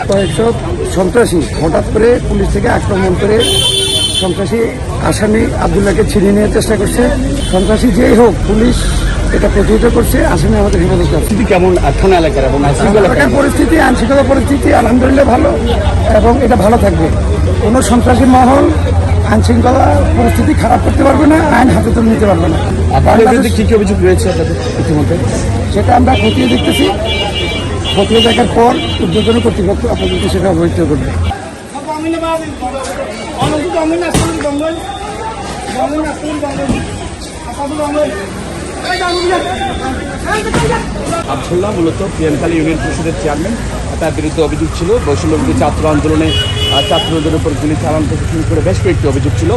কয়েকশো সন্ত্রাসী হঠাৎ করে পুলিশ থেকে আক্রমণ করে সন্ত্রাসী আসামি আব্দুল্লাহকে ছিনিয়ে নেওয়ার চেষ্টা করছে। সন্ত্রাসী যেই হোক, পুলিশ এটা প্রতিহত করছে। আসামি আমাদের হেফাজত আছে। কেমন থানা এলাকার এবং এলাকার পরিস্থিতি, আইনশৃঙ্খলা পরিস্থিতি আলহামদুলিল্লাহ ভালো, এবং এটা ভালো থাকবে। কোনো সন্ত্রাসী মহল আইনশৃঙ্খলা পরিস্থিতি খারাপ করতে পারবে না, আইন হাতে তুলে নিতে পারবে না। আপনাদের বিরুদ্ধে কি কি অভিযোগ রয়েছে আপনাদের ইতিমধ্যে? সেটা আমরা খতিয়ে দেখতেছি। খতিয়ে দেখার পর উদ্বোধন কর্তৃপক্ষ আপনাদেরকে সেটা অবহিত করবে। আবদুল্লাহ মূলত পিয়ানখালী ইউনিয়ন পরিষদের চেয়ারম্যান। তার বিরুদ্ধে অভিযোগ ছিল বৈষম্যবিরোধী ছাত্র আন্দোলনে ছাত্রদের উপর গুলি চালানো থেকে শুরু করে বেশ কয়েকটি অভিযোগ ছিল।